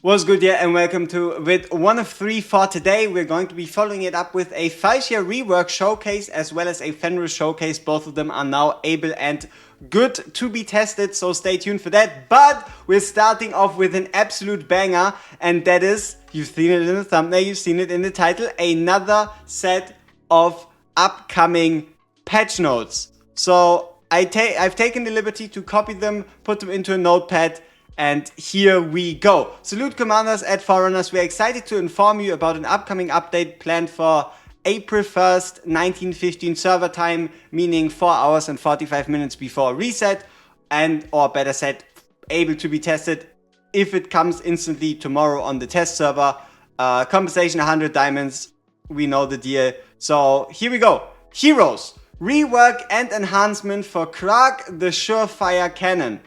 What's good, yeah, and welcome to with one of three for today. We're going to be following it up with a Crach Rework showcase as well as a Fenrir showcase. Both of them are now able and good to be tested, so stay tuned for that. But we're starting off with an absolute banger, and that is, you've seen it in the thumbnail, you've seen it in the title, another set of upcoming patch notes. So I've taken the liberty to copy them, put them into a notepad, and here we go. Salute commanders at Forerunners. We're excited to inform you about an upcoming update planned for April 1st, 1915 server time, meaning 4 hours and 45 minutes before reset, and, or better said, able to be tested if it comes instantly tomorrow on the test server. Compensation 100 diamonds, we know the deal. So here we go. Heroes, rework and enhancement for Crach the Surefire Cannon.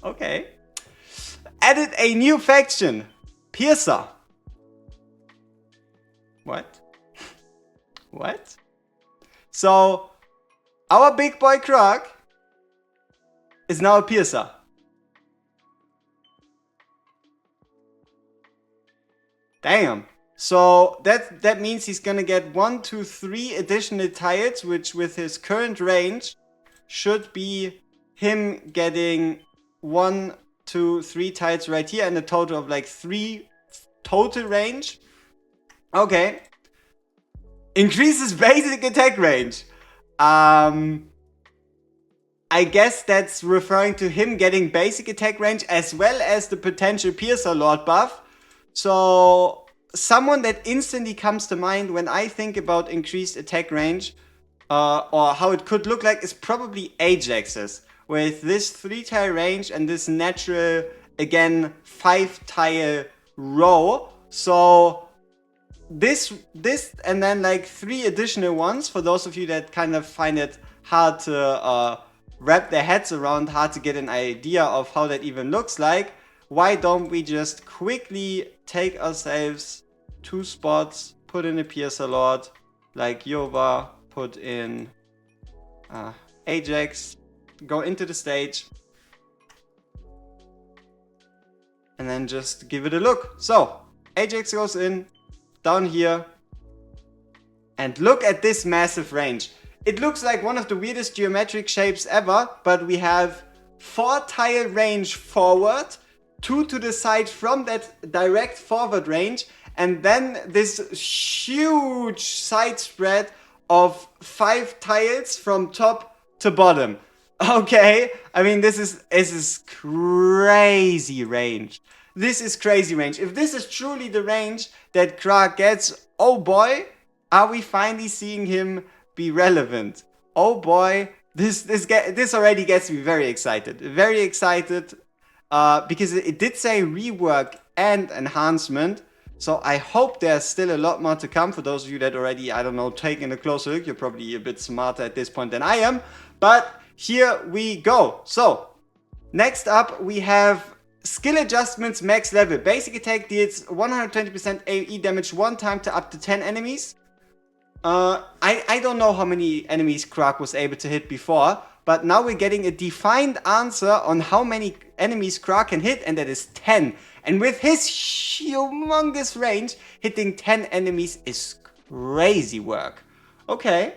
Okay. Added a new faction. Piercer. What? What? So, our big boy Crach is now a Piercer. Damn. So, that means he's gonna get 1, 2, 3 additional tiles, which with his current range should be him getting 1, 2, 3 tiles right here and a total of like 3 total range. Okay. Increases basic attack range. I guess that's referring to him getting basic attack range as well as the potential Piercer Lord buff. So someone that instantly comes to mind when I think about increased attack range or how it could look like is probably Ajax's. With this 3-tile range and this natural, again, 5-tile row. So this and then like 3 additional ones for those of you that kind of find it hard to wrap their heads around, hard to get an idea of how that even looks like. Why don't we just quickly take ourselves 2 spots, put in a Piercer Lord, like Yova, put in Ajax, go into the stage, and then just give it a look. So, Ajax goes in, down here, and look at this massive range. It looks like one of the weirdest geometric shapes ever, but we have 4-tile range forward, 2 to the side from that direct forward range, and then this huge side spread of 5 tiles from top to bottom. Okay, I mean, this is crazy range. This is crazy range. If this is truly the range that Crach gets, oh boy, are we finally seeing him be relevant? Oh boy, this already gets me very excited. Very excited, because it did say rework and enhancement. So I hope there's still a lot more to come. For those of you that already, I don't know, taking a closer look, you're probably a bit smarter at this point than I am. But here we go. So, next up we have skill adjustments max level. Basic attack deals 120% AoE damage 1 time to up to 10 enemies. I don't know how many enemies Crach was able to hit before, but now we're getting a defined answer on how many enemies Crach can hit, and that is 10. And with his humongous range, hitting 10 enemies is crazy work. Okay.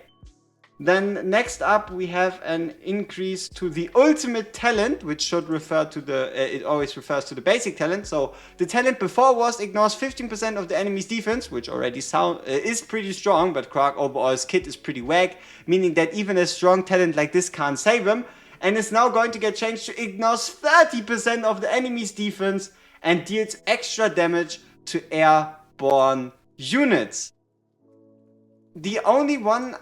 Then next up we have an increase to the ultimate talent, which should refer to the, it always refers to the basic talent. So the talent before was ignores 15% of the enemy's defense, which already is pretty strong, but Crach overall's kit is pretty whack, meaning that even a strong talent like this can't save him. And is now going to get changed to ignores 30% of the enemy's defense and deals extra damage to airborne units. The only one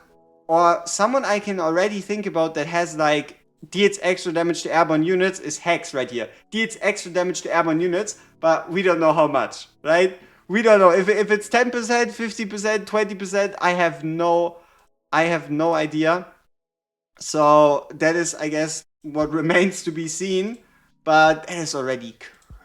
or someone I can already think about that has like deals extra damage to airborne units is Hex right here. Deals extra damage to airborne units, but we don't know how much, right? We don't know if it's 10%, 50%, 20%. I have no idea. So that is, I guess, what remains to be seen. But that is already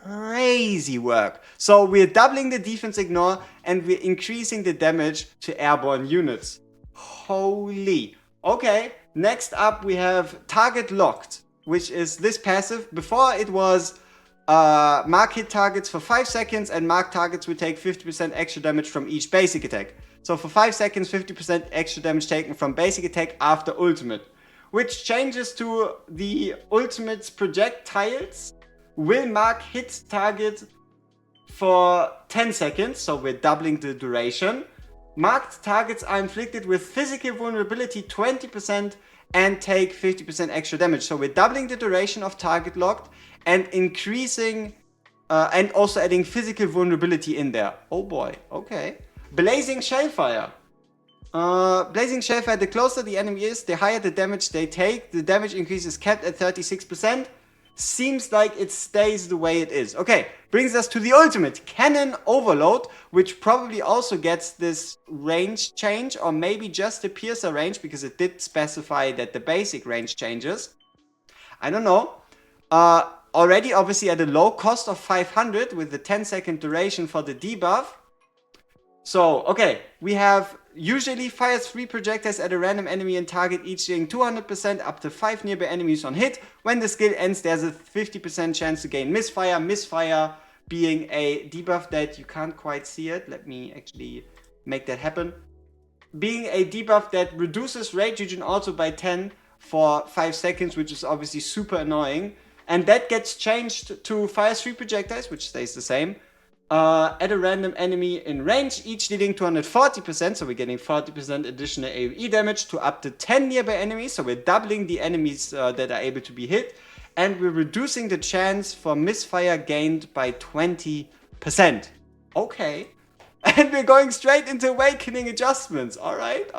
crazy work. So we're doubling the defense ignore and we're increasing the damage to airborne units. Holy. Okay, next up we have target locked, which is this passive. Before it was mark hit targets for 5 seconds, and mark targets will take 50% extra damage from each basic attack. So for 5 seconds, 50% extra damage taken from basic attack after ultimate. Which changes to the ultimate's projectiles will mark hit target for 10 seconds, so we're doubling the duration. Marked targets are inflicted with physical vulnerability 20% and take 50% extra damage. So we're doubling the duration of target locked and increasing and also adding physical vulnerability in there. Oh boy, okay. Blazing Shellfire. Blazing Shellfire, the closer the enemy is, the higher the damage they take. The damage increase is capped at 36%. Seems like it stays the way it is. Okay, brings us to the ultimate, Cannon Overload, which probably also gets this range change, or maybe just the piercer range, because it did specify that the basic range changes. I don't know. Already obviously at a low cost of 500 with the 10-second duration for the debuff. So, okay, we have usually fires 3 projectiles at a random enemy and target, each doing 200% up to 5 nearby enemies on hit. When the skill ends, there's a 50% chance to gain Misfire. Misfire being a debuff that you can't quite see it. Let me actually make that happen. Being a debuff that reduces rage region auto by 10 for 5 seconds, which is obviously super annoying. And that gets changed to fires 3 projectiles, which stays the same. At a random enemy in range, each dealing 240%, so we're getting 40% additional AoE damage to up to 10 nearby enemies, so we're doubling the enemies that are able to be hit, and we're reducing the chance for misfire gained by 20%. Okay. And we're going straight into awakening adjustments. Alright.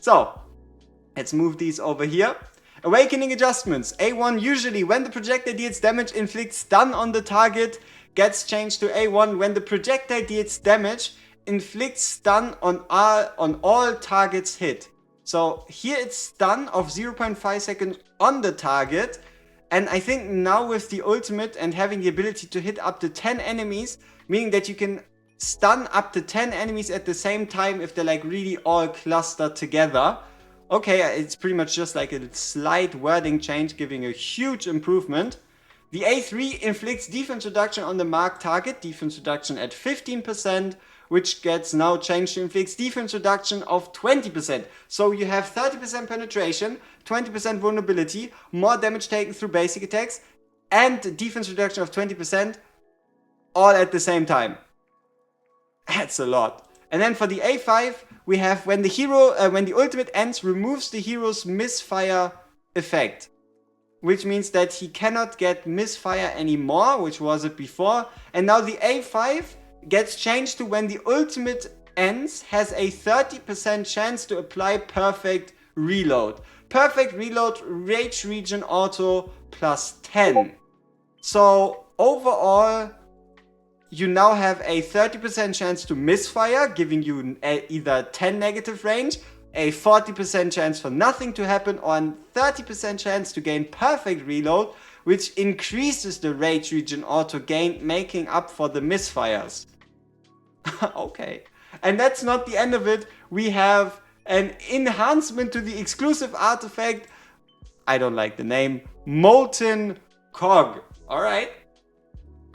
So, let's move these over here. Awakening adjustments. A1, usually when the projectile deals damage, inflicts stun on the target, gets changed to A1 when the projectile deals damage, inflicts stun on all targets hit. So here it's stun of 0.5 seconds on the target, and I think now with the ultimate and having the ability to hit up to 10 enemies, meaning that you can stun up to 10 enemies at the same time if they're like really all clustered together. Okay, it's pretty much just like a slight wording change, giving a huge improvement. The A3 inflicts defense reduction on the marked target, defense reduction at 15%, which gets now changed to inflicts defense reduction of 20%. So you have 30% penetration, 20% vulnerability, more damage taken through basic attacks, and defense reduction of 20%, all at the same time. That's a lot. And then for the A5, we have when the ultimate ends, removes the hero's misfire effect. Which means that he cannot get misfire anymore, which was it before. And now the A5 gets changed to when the ultimate ends, has a 30% chance to apply perfect reload. Perfect reload, rage region auto plus 10. So overall, you now have a 30% chance to misfire, giving you either 10 negative range, a 40% chance for nothing to happen, or a 30% chance to gain perfect reload, which increases the rage region auto gain, making up for the misfires. Okay. And that's not the end of it. We have an enhancement to the exclusive artifact, I don't like the name, Molten Cog. Alright.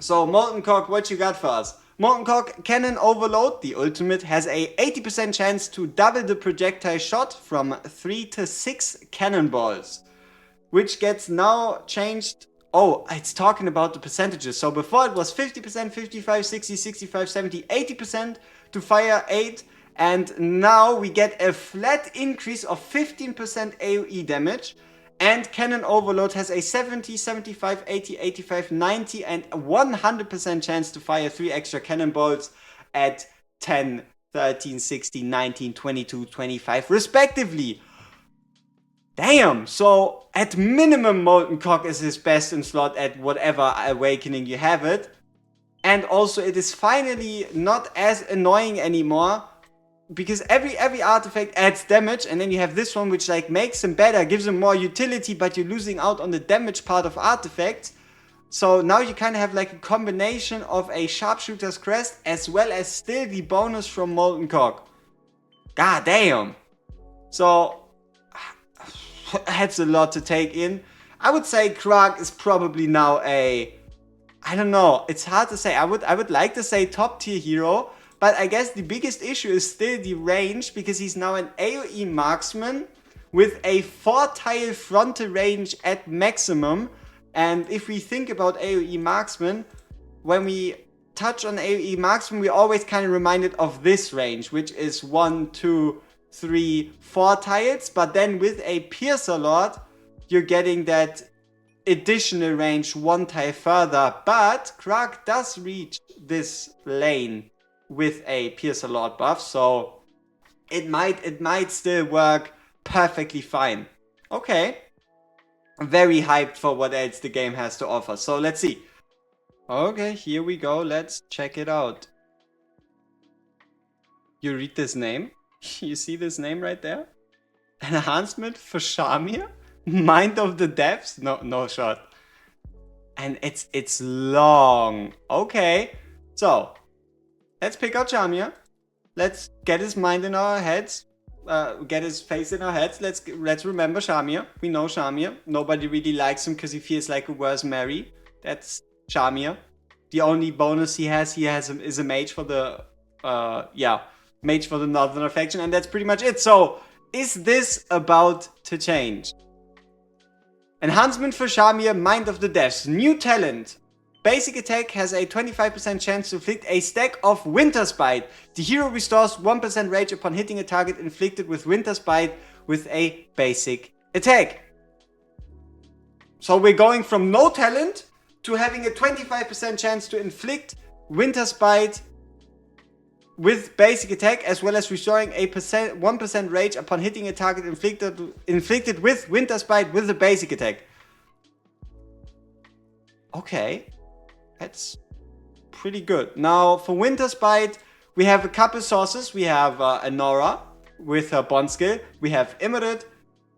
So Molten Cog, what you got for us? Molten Cog Cannon Overload, the ultimate, has a 80% chance to double the projectile shot from 3 to 6 cannonballs. Which gets now changed. Oh, it's talking about the percentages. So before it was 50%, 55, 60, 65, 70, 80% to fire 8. And now we get a flat increase of 15% AoE damage. And Cannon Overload has a 70, 75, 80, 85, 90 and 100% chance to fire 3 extra cannonballs at 10, 13, 16, 19, 22, 25 respectively. Damn, so at minimum Molten Cog is his best in slot at whatever awakening you have it. And also it is finally not as annoying anymore, because every artifact adds damage, and then you have this one which like makes him better, gives him more utility, but you're losing out on the damage part of artifacts. So now you kind of have like a combination of a Sharpshooter's Crest as well as still the bonus from Molten Cog. God damn. So that's a lot to take in. I would say Crach is probably now a I don't know. It's hard to say. I would like to say top tier hero, but I guess the biggest issue is still the range, because he's now an AoE marksman with a 4-tile frontal range at maximum. And if we think about AoE marksman, when we touch on AoE marksman, we're always kind of reminded of this range, which is 1, 2, 3, 4 tiles. But then with a Piercer Lord, you're getting that additional range 1 tile further. But Crach does reach this lane with a Piercer Lord buff, so it might still work perfectly fine. Okay. Very hyped for what else the game has to offer. So let's see. Okay, here we go. Let's check it out. You read this name? You see this name right there? An enhancement for Shamir? Mind of the Depths? No shot. And it's long. Okay. So, let's pick out Shamir. Let's get his mind in our heads. Get his face in our heads. Let's remember Shamir. We know Shamir. Nobody really likes him because he feels like a worse Mary. That's Shamir. The only bonus he has is a mage for the mage for the Northern faction, and that's pretty much it. So, is this about to change? Enhancement for Shamir, Mind of the Depths. New talent. Basic attack has a 25% chance to inflict a stack of Winter's Bite. The hero restores 1% rage upon hitting a target inflicted with Winter's Bite with a basic attack. So we're going from no talent to having a 25% chance to inflict Winter's Bite with basic attack, as well as restoring a 1% rage upon hitting a target inflicted with Winter's Bite with a basic attack. Okay. That's pretty good. Now, for Winter's Bite, we have a couple sources. We have Anora with her bond skill. We have Immerit.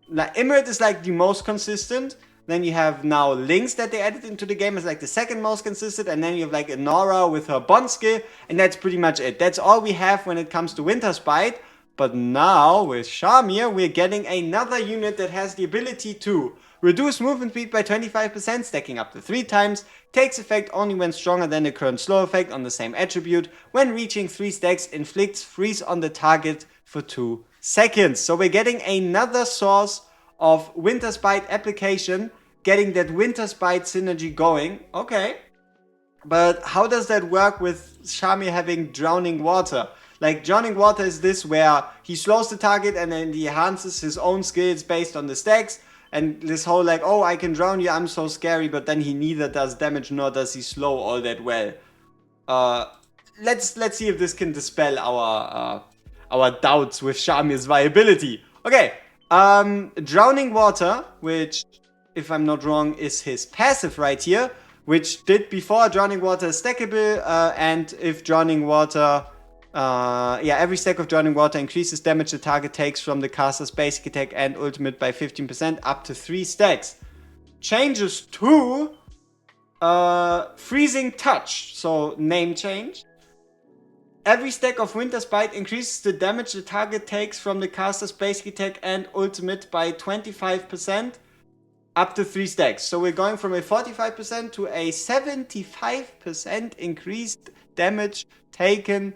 Like, Immerit is like the most consistent. Then you have now Lynx that they added into the game as like the second most consistent. And then you have like Anora with her bond skill. And that's pretty much it. That's all we have when it comes to Winter's Bite. But now, with Shamir, we're getting another unit that has the ability to reduce movement speed by 25%, stacking up to 3 times, takes effect only when stronger than the current slow effect on the same attribute, when reaching 3 stacks, inflicts freeze on the target for 2 seconds. So we're getting another source of Winter's Bite application, getting that Winter's Bite synergy going. Okay. But how does that work with Shamir having Drowning Water? Like, Drowning Water is this where he slows the target and then he enhances his own skills based on the stacks. And this whole like, oh, I can drown you, I'm so scary, but then he neither does damage nor does he slow all that well. Let's see if this can dispel our doubts with Shamir's viability. Okay, Drowning Water, which, if I'm not wrong, is his passive right here, which did before Drowning Water is stackable, and if Drowning Water... every stack of Drowning Water increases damage the target takes from the caster's basic attack and ultimate by 15% up to 3 stacks. Changes to Freezing Touch, so name change. Every stack of Winter's Bite increases the damage the target takes from the caster's basic attack and ultimate by 25% up to 3 stacks. So we're going from a 45% to a 75% increased damage taken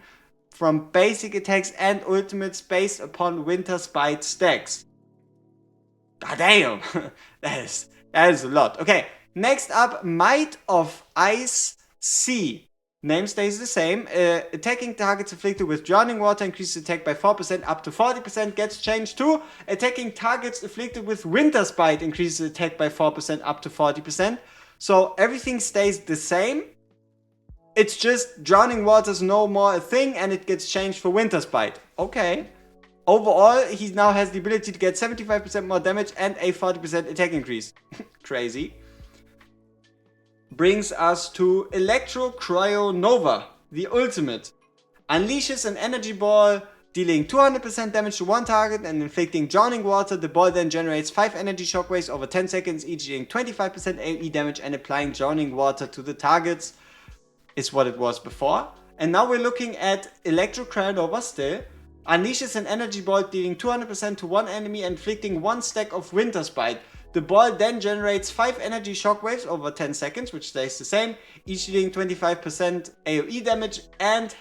from basic attacks and ultimates based upon Winter's Bite stacks. God damn! that is a lot. Okay, next up, Might of Ice Sea. Name stays the same. Attacking targets afflicted with Drowning Water increases attack by 4% up to 40%, gets changed to attacking targets afflicted with Winter's Bite increases attack by 4% up to 40%. So everything stays the same. It's just Drowning Water is no more a thing and it gets changed for Winter's Bite. Okay. Overall, he now has the ability to get 75% more damage and a 40% attack increase. Crazy. Brings us to Electro Cryo Nova, the ultimate. Unleashes an energy ball, dealing 200% damage to one target and inflicting Drowning Water. The ball then generates 5 energy shockwaves over 10 seconds, each dealing 25% AoE damage and applying Drowning Water to the targets. Is what it was before. And now we're looking at Electro Cryo Nova still. Unleashes an energy ball dealing 200% to one enemy and inflicting 1 stack of Winter's Bite. The ball then generates 5 energy shockwaves over 10 seconds, which stays the same, each dealing 25% AoE damage, and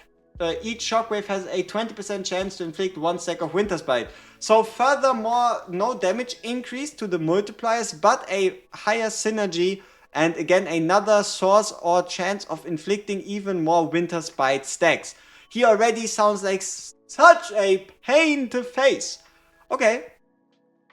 each shockwave has a 20% chance to inflict 1 stack of Winter's Bite. So furthermore, no damage increase to the multipliers, but a higher synergy, and again another source or chance of inflicting even more Winter's Bite stacks. He already sounds like such a pain to face. Okay,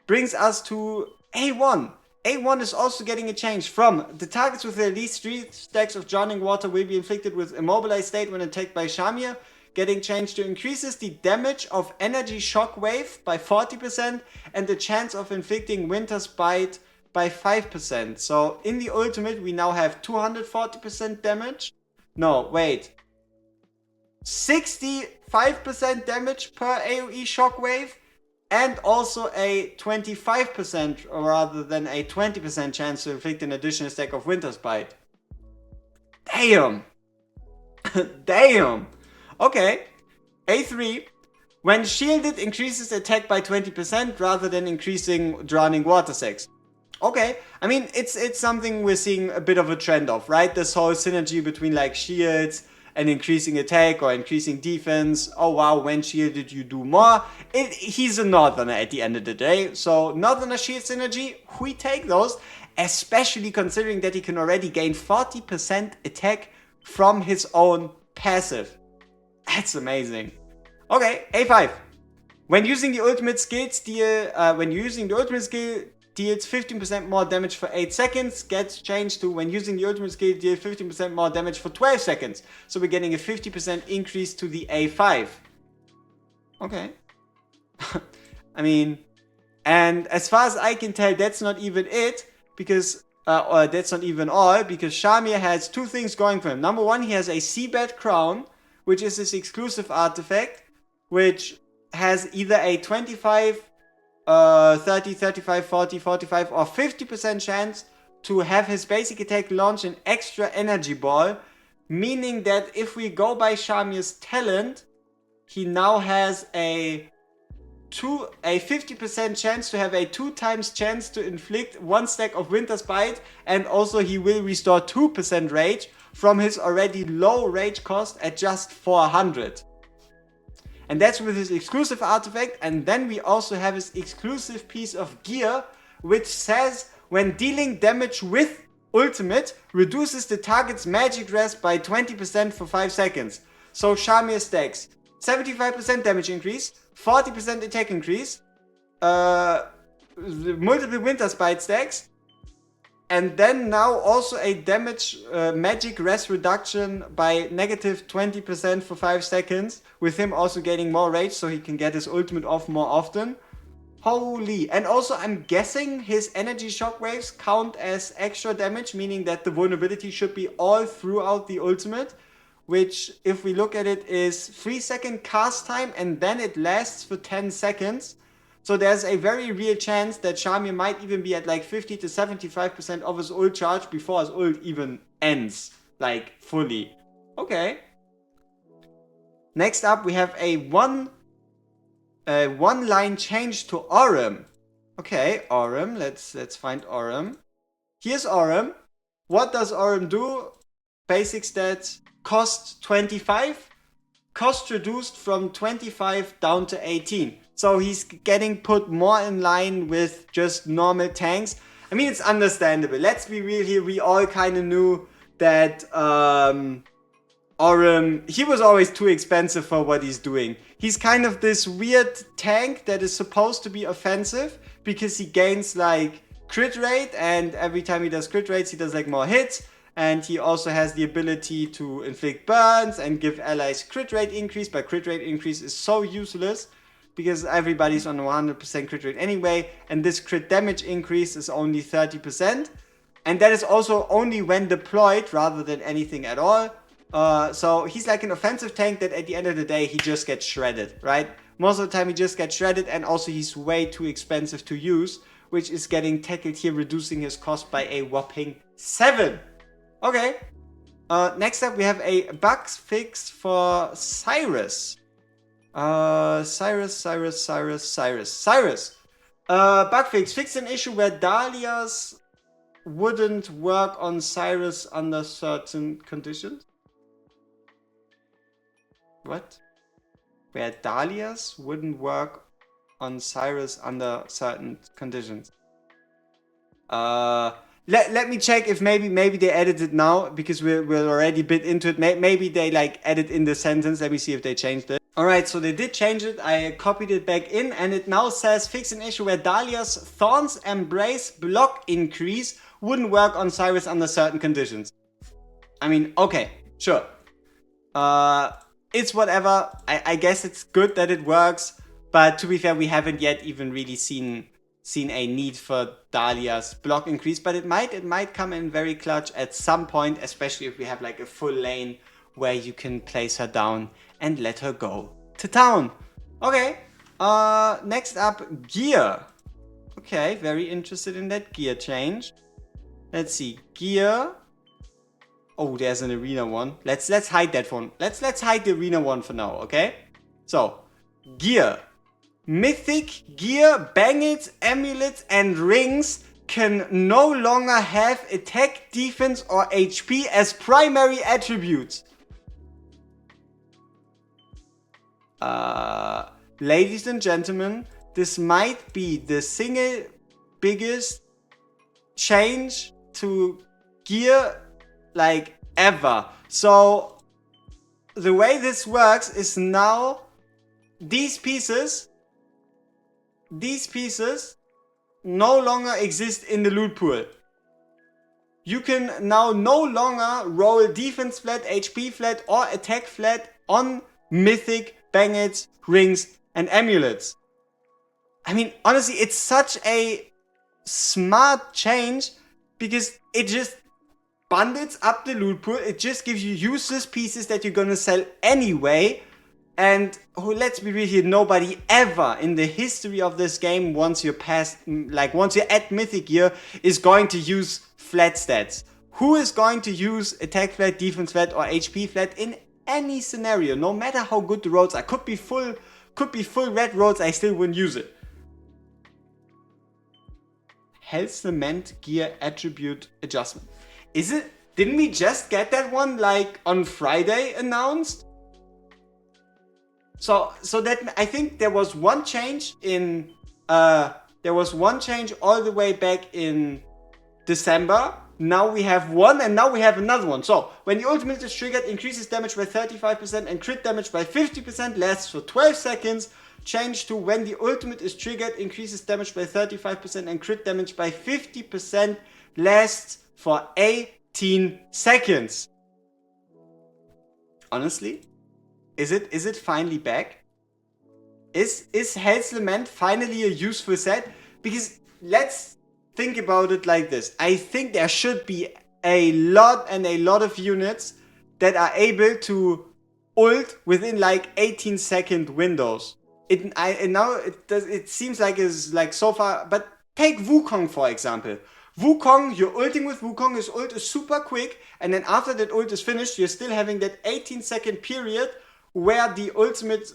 brings us to A1. A1 is also getting a change from the targets with at least 3 stacks of Drowning Water will be inflicted with Immobilized State when attacked by Shamir, getting changed to increases the damage of Energy Shockwave by 40% and the chance of inflicting Winter's Bite by 5%. So in the ultimate we now have 240% damage. No, wait. 65% damage per AoE Shockwave. And also a 25% rather than a 20% chance to inflict an additional stack of Winter's Bite. Damn! Damn! Okay. A3. When shielded, increases attack by 20% rather than increasing Drowning Water stacks. Okay, I mean, it's something we're seeing a bit of a trend of, right? This whole synergy between like shields and increasing attack or increasing defense. Oh wow, when shielded you do more. He's a Northerner at the end of the day. So Northerner shield synergy, we take those. Especially considering that he can already gain 40% attack from his own passive. That's amazing. Okay, A5. When using the ultimate skill, deals 15% more damage for 8 seconds, gets changed to when using the ultimate skill, deal 15% more damage for 12 seconds. So we're getting a 50% increase to the A5. Okay. I mean, and as far as I can tell, that's not even it, because, or that's not even all, because Shamir has 2 things going for him. Number 1, he has a Seabed Crown, which is his exclusive artifact, which has either a 25, 30, 35, 40, 45 or 50% chance to have his basic attack launch an extra energy ball, meaning that if we go by Shamir's talent, he now has a 50% chance to have a 2 times chance to inflict 1 stack of Winter's Bite, and also he will restore 2% rage from his already low rage cost at just 400. And that's with his exclusive artifact. And then we also have his exclusive piece of gear, which says when dealing damage with ultimate, reduces the target's magic rest by 20% for 5 seconds. So Shamir stacks 75% damage increase, 40% attack increase, multiple Winter's Bite stacks, and then now also a damage magic rest reduction by negative 20% for 5 seconds, with him also getting more rage so he can get his ultimate off more often. Holy. And also I'm guessing his energy shockwaves count as extra damage, meaning that the vulnerability should be all throughout the ultimate, which if we look at it is 3-second cast time and then it lasts for 10 seconds. So there's a very real chance that Shamir might even be at like 50 to 75% of his ult charge before his ult even ends, like fully. Okay. Next up we have a one line change to Orim. Okay, Orim, let's find Orim. Here's Orim. What does Orim do? Basic stats, cost 25, cost reduced from 25 down to 18. So he's getting put more in line with just normal tanks. I mean, it's understandable. Let's be real here. We all kind of knew that Orim, he was always too expensive for what he's doing. He's kind of this weird tank that is supposed to be offensive because he gains like crit rate, and every time he does crit rates, he does like more hits. And he also has the ability to inflict burns and give allies crit rate increase, but crit rate increase is so useless because everybody's on 100% crit rate anyway, and this crit damage increase is only 30%, and that is also only when deployed rather than anything at all. So he's like an offensive tank that at the end of the day he just gets shredded, right? Most of the time he just gets shredded, and also he's way too expensive to use, which is getting tackled here, reducing his cost by a whopping 7. Okay, next up we have a bug fix for Cyrus. Cyrus. Bug fix. Fixed an issue where Dahlias wouldn't work on Cyrus under certain conditions. What? Where Dahlias wouldn't work on Cyrus under certain conditions. Let me check if maybe they edit it now, because we're already a bit into it. Maybe they like edit in the sentence. Let me see if they changed it. Alright, so they did change it. I copied it back in, and it now says fix an issue where Dahlia's Thorns Embrace block increase wouldn't work on Cyrus under certain conditions. I mean, okay, sure. It's whatever. I guess it's good that it works, but to be fair, we haven't yet even really seen a need for Dahlia's block increase, but it might come in very clutch at some point, especially if we have like a full lane where you can place her down and let her go to town. Okay, next up, gear. Okay, very interested in that gear change. Let's see, gear. Oh, there's an arena one. Let's hide that one. Let's hide the arena one for now, okay? So, gear. Mythic gear, bangles, amulets, and rings can no longer have attack, defense, or HP as primary attributes. Ladies and gentlemen, this might be the single biggest change to gear like ever. So the way this works is now these pieces no longer exist in the loot pool. You can now no longer roll defense flat, HP flat, or attack flat on mythic bangles, rings, and amulets. I mean, honestly, it's such a smart change because it just bundles up the loot pool. It just gives you useless pieces that you're gonna sell anyway. And let's be real here, nobody ever in the history of this game, once you're at mythic gear, is going to use flat stats. Who is going to use attack flat, defense flat, or HP flat in any scenario? No matter how good the roads are, could be full red roads, I still wouldn't use it. Health Lament gear attribute adjustment. Is it? Didn't we just get that one like on Friday announced? So that, I think there was one change all the way back in December. Now we have one, and now we have another one. So when the ultimate is triggered, increases damage by 35% and crit damage by 50%, lasts for 12 seconds. Change to when the ultimate is triggered, increases damage by 35% and crit damage by 50%, lasts for 18 seconds. Honestly, is it finally back? Is Hell's Lament finally a useful set? Because let's think about it like this. I think there should be a lot of units that are able to ult within like 18-second windows. It seems like it's like so far, but take Wukong for example. Wukong, you're ulting with Wukong, his ult is super quick, and then after that ult is finished, you're still having that 18-second period where the ultimate,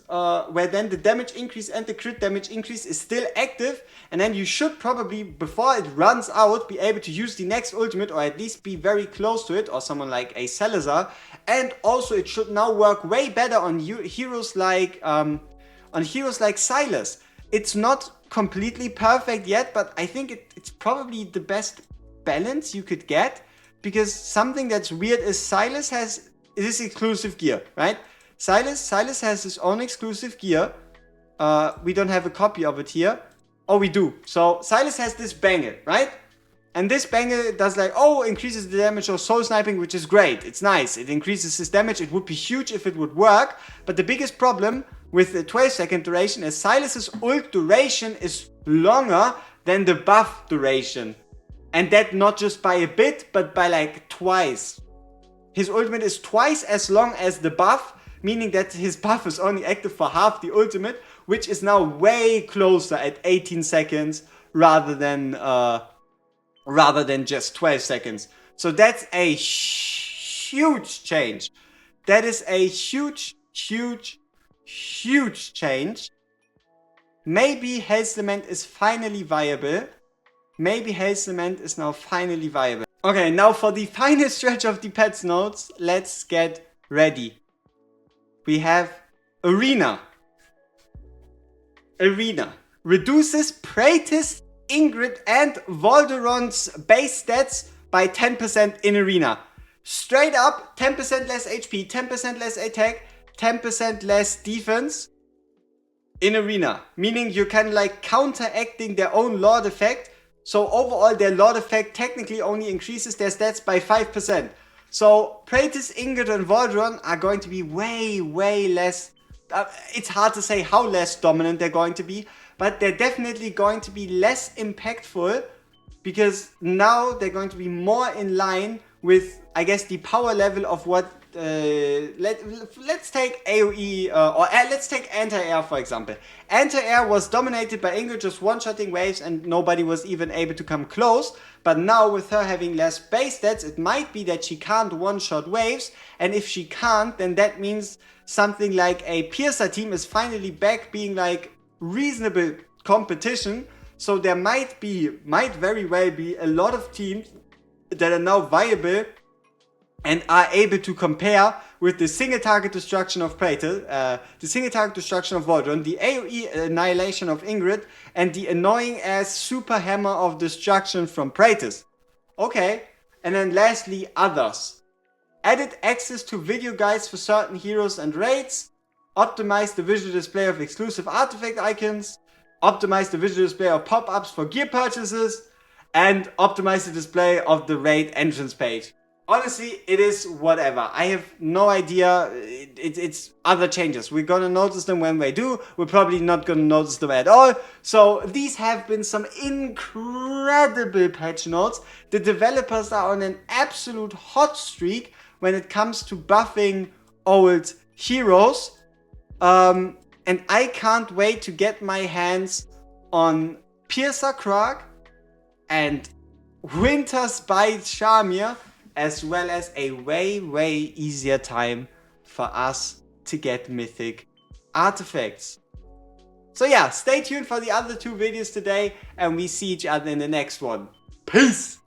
where then the damage increase and the crit damage increase is still active, and then you should probably, before it runs out, be able to use the next ultimate, or at least be very close to it, or someone like a Salazar. And also it should now work way better on heroes like Cyrus. It's not completely perfect yet, but I think it's probably the best balance you could get, because something that's weird is Cyrus has this exclusive gear, right? Cyrus has his own exclusive gear. We don't have a copy of it here. Oh, we do. So Cyrus has this bangle, right? And this bangle does like, increases the damage of soul sniping, which is great. It's nice. It increases his damage. It would be huge if it would work. But the biggest problem with the 12-second duration is Cyrus's ult duration is longer than the buff duration. And that not just by a bit, but by like twice. His ultimate is twice as long as the buff, meaning that his buff is only active for half the ultimate, which is now way closer at 18 seconds rather than just 12 seconds. So that's a huge change. That is a huge change. maybe Health Lament is finally viable. Maybe Health Lament is now finally viable. Okay, now for the final stretch of the pets notes, let's get ready. We have Arena. Arena reduces Praetus, Ingrid and Volderon's base stats by 10% in Arena. Straight up, 10% less HP, 10% less attack, 10% less defense in Arena. Meaning you can like counteracting their own Lord effect. So overall their Lord effect technically only increases their stats by 5%. So Praetus, Ingrid and Volderon are going to be way less. It's hard to say how less dominant they're going to be, but they're definitely going to be less impactful because now they're going to be more in line with, I guess, the power level of what, let's take AoE, let's take Anti-Air for example. Anti-Air was dominated by Ingrid just one-shotting waves and nobody was even able to come close. But now with her having less base stats, it might be that she can't one-shot waves. And if she can't, then that means something like a Piercer team is finally back being like reasonable competition. So there might very well be a lot of teams that are now viable and are able to compare with the single target destruction of Praetor, the single target destruction of Volderon, the AoE annihilation of Ingrid, and the annoying ass super hammer of destruction from Praetor. Okay, and then lastly, others. Added access to video guides for certain heroes and raids, optimize the visual display of exclusive artifact icons, optimize the visual display of pop-ups for gear purchases, and optimize the display of the raid entrance page. Honestly, it is whatever. I have no idea. It's other changes. We're gonna notice them when they do. We're probably not gonna notice them at all. So these have been some incredible patch notes. The developers are on an absolute hot streak when it comes to buffing old heroes. And I can't wait to get my hands on Piercer Crach and Winter's Bite Shamir, as well as a way easier time for us to get mythic artifacts. So yeah, stay tuned for the other two videos today and we see each other in the next one. Peace!